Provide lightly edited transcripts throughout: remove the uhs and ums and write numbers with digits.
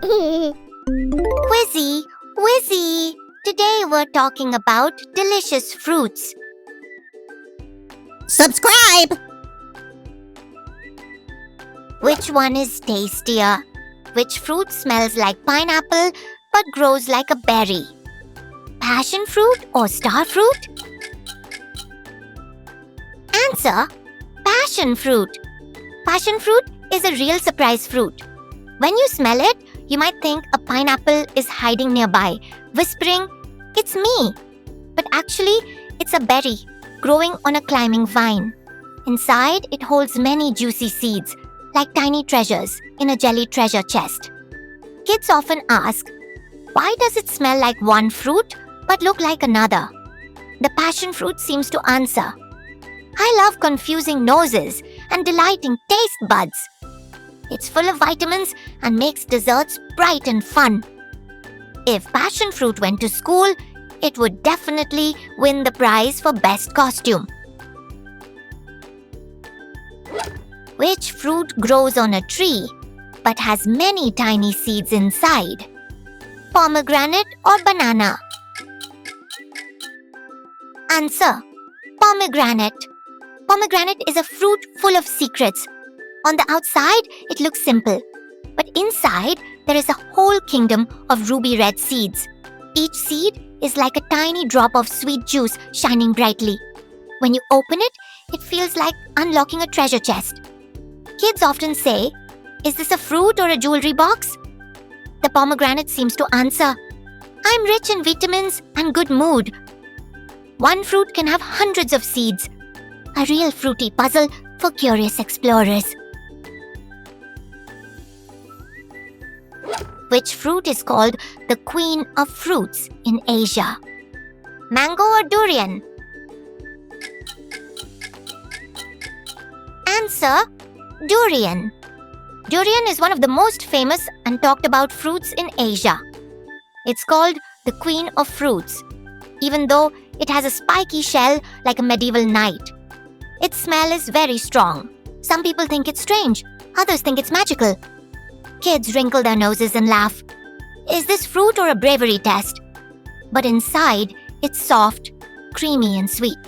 Wizzy, Wizzy! Today we're talking about delicious fruits. Subscribe! Which one is tastier? Which fruit smells like pineapple but grows like a berry? Passion fruit or star fruit? Answer: passion fruit. Passion fruit is a real surprise fruit. When you smell it, you might think a pineapple is hiding nearby, whispering, "It's me." But actually, it's a berry growing on a climbing vine. Inside, it holds many juicy seeds, like tiny treasures in a jelly treasure chest. Kids often ask, why does it smell like one fruit but look like another? The passion fruit seems to answer, I love confusing noses and delighting taste buds. It's full of vitamins and makes desserts bright and fun. If passion fruit went to school, it would definitely win the prize for best costume. Which fruit grows on a tree but has many tiny seeds inside? Pomegranate or banana? Answer: pomegranate. Pomegranate is a fruit full of secrets. On the outside, it looks simple, but inside, there is a whole kingdom of ruby red seeds. Each seed is like a tiny drop of sweet juice shining brightly. When you open it, it feels like unlocking a treasure chest. Kids often say, is this a fruit or a jewelry box? The pomegranate seems to answer, I'm rich in vitamins and good mood. One fruit can have hundreds of seeds. A real fruity puzzle for curious explorers. Which fruit is called the queen of fruits in Asia? Mango or durian? Answer: durian. Durian is one of the most famous and talked about fruits in Asia. It's called the queen of fruits, even though it has a spiky shell like a medieval knight. Its smell is very strong. Some people think it's strange, others think it's magical. Kids wrinkle their noses and laugh. Is this fruit or a bravery test? But inside, it's soft, creamy and sweet.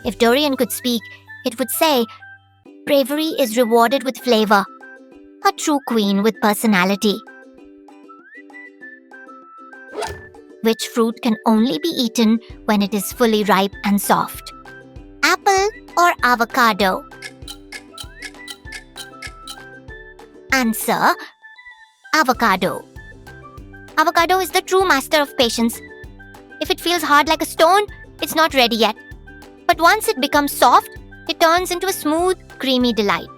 If durian could speak, it would say, bravery is rewarded with flavor. A true queen with personality. Which fruit can only be eaten when it is fully ripe and soft? Apple or avocado? Answer: avocado. Avocado is the true master of patience. If it feels hard like a stone, it's not ready yet. But once it becomes soft, it turns into a smooth, creamy delight.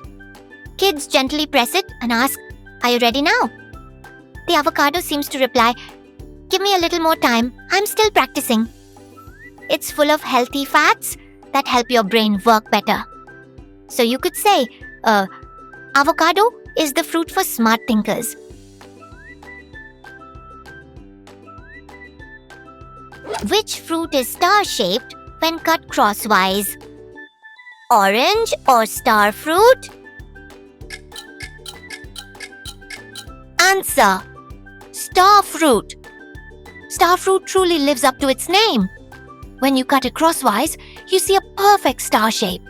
Kids gently press it and ask, are you ready now? The avocado seems to reply, give me a little more time, I'm still practicing. It's full of healthy fats that help your brain work better. So you could say, avocado is the fruit for smart thinkers. Which fruit is star-shaped when cut crosswise? Orange or star fruit? Answer: star fruit. Star fruit truly lives up to its name. When you cut it crosswise, you see a perfect star shape.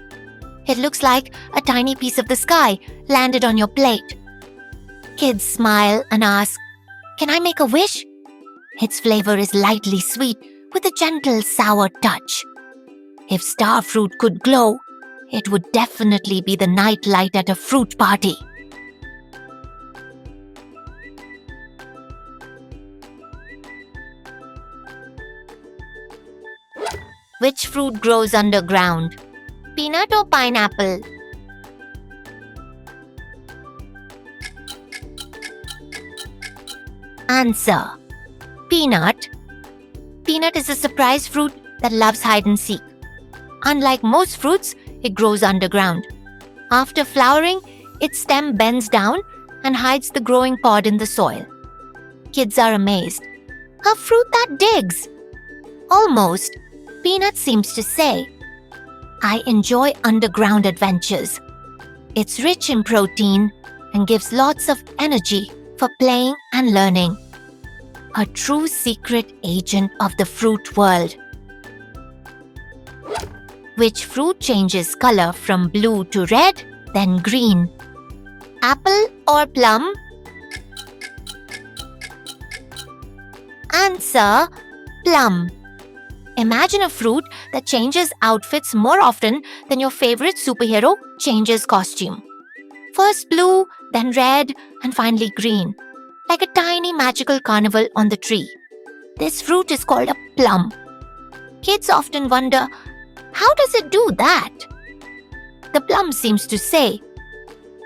It looks like a tiny piece of the sky landed on your plate. Kids smile and ask, can I make a wish? Its flavor is lightly sweet with a gentle sour touch. If star fruit could glow, it would definitely be the night light at a fruit party. Which fruit grows underground? Peanut or pineapple? Answer: peanut. Peanut is a surprise fruit that loves hide and seek. Unlike most fruits, it grows underground. After flowering, its stem bends down and hides the growing pod in the soil. Kids are amazed. A fruit that digs! Almost. Peanut seems to say, I enjoy underground adventures. It's rich in protein and gives lots of energy for playing and learning. A true secret agent of the fruit world. Which fruit changes color from blue to red, then green? Apple or plum? Answer: plum. Imagine a fruit that changes outfits more often than your favorite superhero changes costume. First blue, then red, and finally green, like a tiny magical carnival on the tree. This fruit is called a plum. Kids often wonder, how does it do that? The plum seems to say,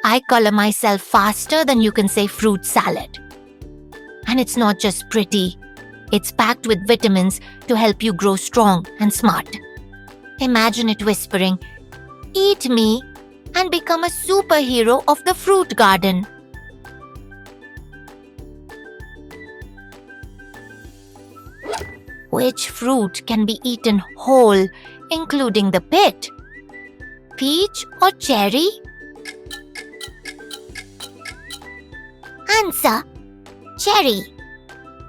I color myself faster than you can say fruit salad. And it's not just pretty. It's packed with vitamins to help you grow strong and smart. Imagine it whispering, eat me and become a superhero of the fruit garden. Which fruit can be eaten whole, including the pit? Peach or cherry? Answer: cherry.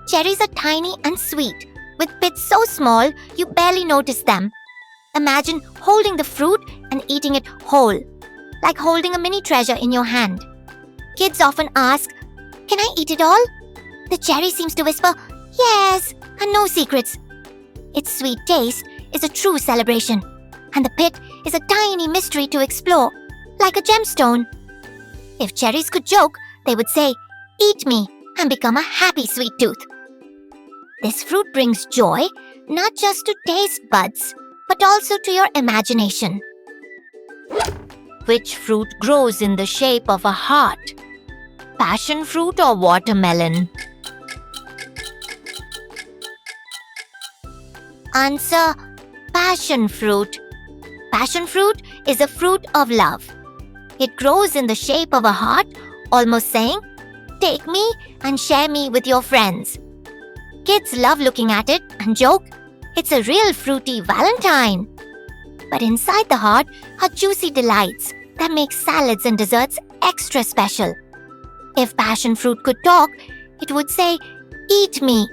Cherries are tiny and sweet, with pits so small you barely notice them. Imagine holding the fruit and eating it whole, like holding a mini treasure in your hand. Kids often ask, can I eat it all? The cherry seems to whisper, yes, and no secrets. Its sweet taste is a true celebration, and the pit is a tiny mystery to explore, like a gemstone. If cherries could joke, they would say, eat me and become a happy sweet tooth. This fruit brings joy not just to taste buds, but also to your imagination. Which fruit grows in the shape of a heart? Passion fruit or watermelon? Answer: passion fruit. Passion fruit is a fruit of love. It grows in the shape of a heart, almost saying, take me and share me with your friends. Kids love looking at it and joke, it's a real fruity Valentine. But inside the heart are juicy delights that make salads and desserts extra special. If passion fruit could talk, it would say, eat me,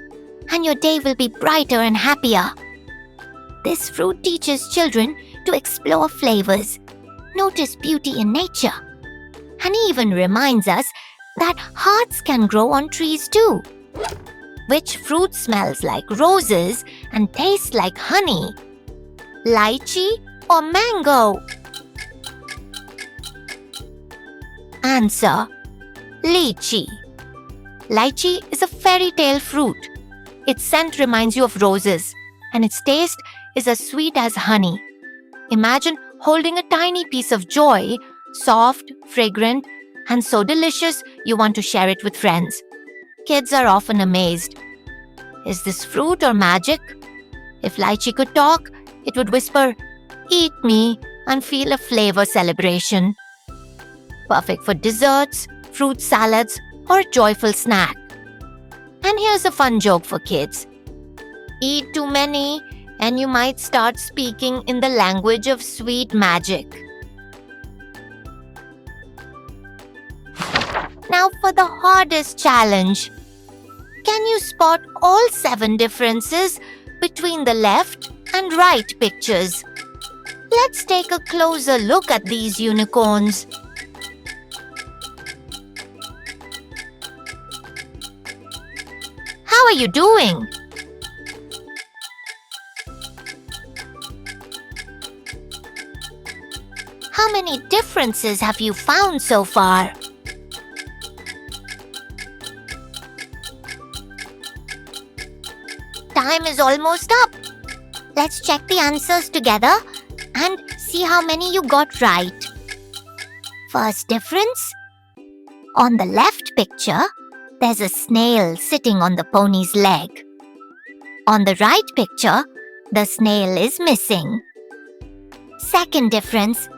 and your day will be brighter and happier. This fruit teaches children to explore flavors, notice beauty in nature, and even reminds us that hearts can grow on trees too. Which fruit smells like roses and tastes like honey? Lychee or mango? Answer: lychee. Lychee is a fairy tale fruit. Its scent reminds you of roses, and its taste is as sweet as honey. Imagine holding a tiny piece of joy, soft, fragrant, and so delicious you want to share it with friends. Kids are often amazed. Is this fruit or magic? If lychee could talk, it would whisper, eat me, and feel a flavor celebration. Perfect for desserts, fruit salads, or a joyful snack. And here's a fun joke for kids. Eat too many, and you might start speaking in the language of sweet magic. Now for the hardest challenge. Can you spot all 7 differences between the left and right pictures? Let's take a closer look at these unicorns. How are you doing? How many differences have you found so far? Time is almost up. Let's check the answers together and see how many you got right. First difference. On the left picture, there's a snail sitting on the pony's leg. On the right picture, the snail is missing. Second difference.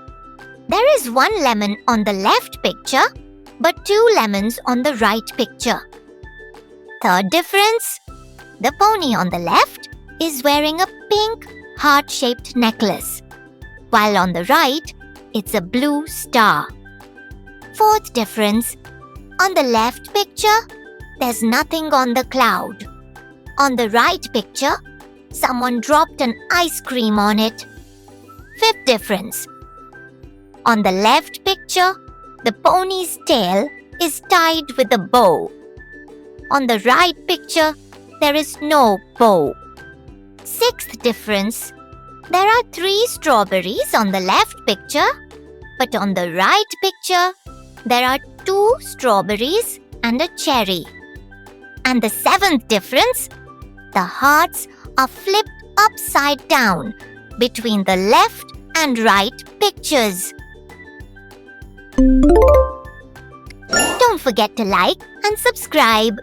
There is 1 lemon on the left picture, but 2 lemons on the right picture. Third difference. The pony on the left is wearing a pink heart-shaped necklace, while on the right, it's a blue star. Fourth difference. On the left picture, there's nothing on the cloud. On the right picture, someone dropped an ice cream on it. Fifth difference. On the left picture, the pony's tail is tied with a bow. On the right picture, there is no bow. Sixth difference. There are 3 strawberries on the left picture, but on the right picture, there are 2 strawberries and a cherry. And the 7th difference, the hearts are flipped upside down between the left and right pictures. Don't forget to like and subscribe.